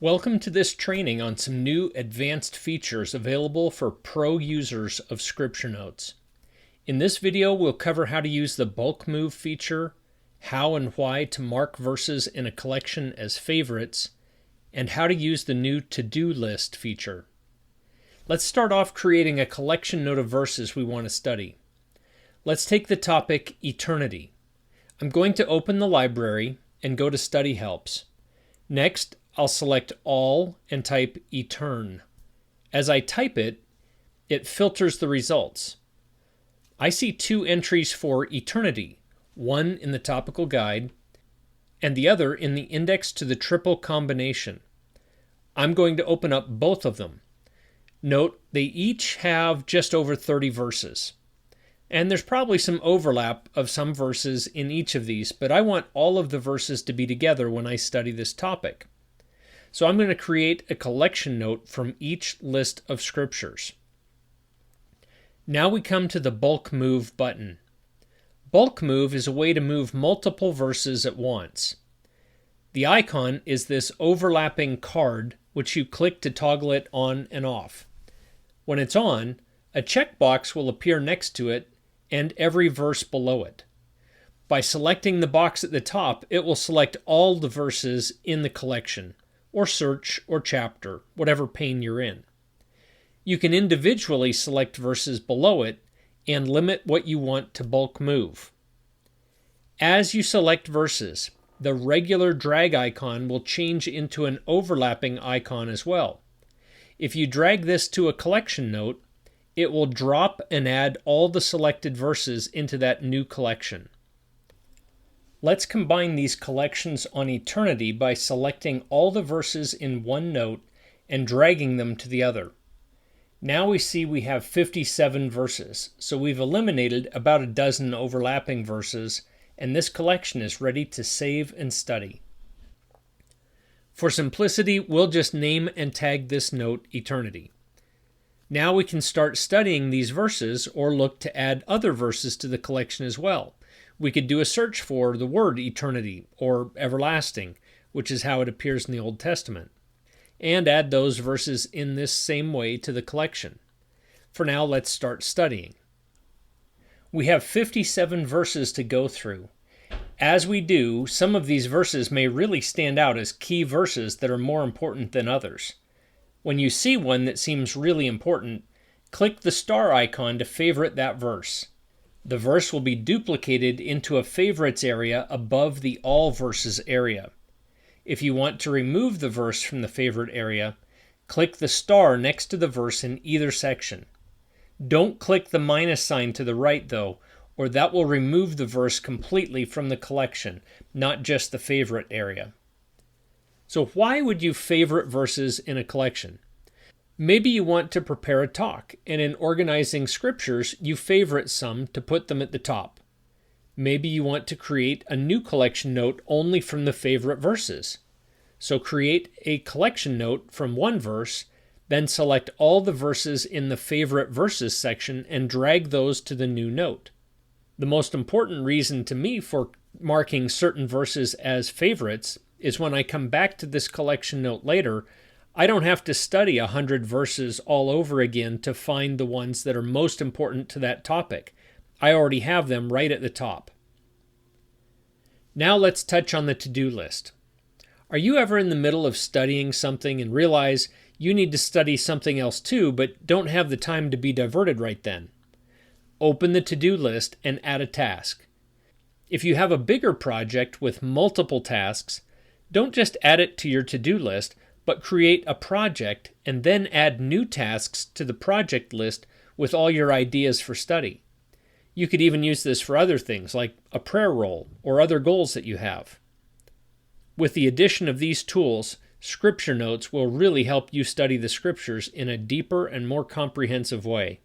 Welcome to this training on some new advanced features available for pro users of Scripture Notes. In this video, we'll cover how to use the bulk move feature, how and why to mark verses in a collection as favorites, and how to use the new to-do list feature. Let's start off creating a collection note of verses we want to study. Let's take the topic eternity. I'm going to open the library and go to Study Helps. Next, I'll select All and type Etern. As I type it, it filters the results. I see two entries for eternity, one in the topical guide and the other in the index to the triple combination. I'm going to open up both of them. Note they each have just over 30 verses. And there's probably some overlap of some verses in each of these, but I want all of the verses to be together when I study this topic. So I'm going to create a collection note from each list of scriptures. Now we come to the bulk move button. Bulk move is a way to move multiple verses at once. The icon is this overlapping card, which you click to toggle it on and off. When it's on, a checkbox will appear next to it and every verse below it. By selecting the box at the top, it will select all the verses in the collection, or search, or chapter, whatever pane you're in. You can individually select verses below it and limit what you want to bulk move. As you select verses, the regular drag icon will change into an overlapping icon as well. If you drag this to a collection note, it will drop and add all the selected verses into that new collection. Let's combine these collections on eternity by selecting all the verses in one note and dragging them to the other. Now we see we have 57 verses, so we've eliminated about a dozen overlapping verses, and this collection is ready to save and study. For simplicity, we'll just name and tag this note eternity. Now we can start studying these verses or look to add other verses to the collection as well. We could do a search for the word eternity or everlasting, which is how it appears in the Old Testament, and add those verses in this same way to the collection. For now, let's start studying. We have 57 verses to go through. As we do, some of these verses may really stand out as key verses that are more important than others. When you see one that seems really important, click the star icon to favorite that verse. The verse will be duplicated into a favorites area above the all verses area. If you want to remove the verse from the favorite area, click the star next to the verse in either section. Don't click the minus sign to the right though, or that will remove the verse completely from the collection, not just the favorite area. So why would you favorite verses in a collection? Maybe you want to prepare a talk, and in organizing scriptures, you favorite some to put them at the top. Maybe you want to create a new collection note only from the favorite verses. So create a collection note from one verse, then select all the verses in the favorite verses section and drag those to the new note. The most important reason to me for marking certain verses as favorites is when I come back to this collection note later, I don't have to study 100 verses all over again to find the ones that are most important to that topic. I already have them right at the top. Now let's touch on the to-do list. Are you ever in the middle of studying something and realize you need to study something else too, but don't have the time to be diverted right then? Open the to-do list and add a task. If you have a bigger project with multiple tasks, don't just add it to your to-do list, but create a project and then add new tasks to the project list with all your ideas for study. You could even use this for other things like a prayer roll or other goals that you have. With the addition of these tools, Scripture Notes will really help you study the Scriptures in a deeper and more comprehensive way.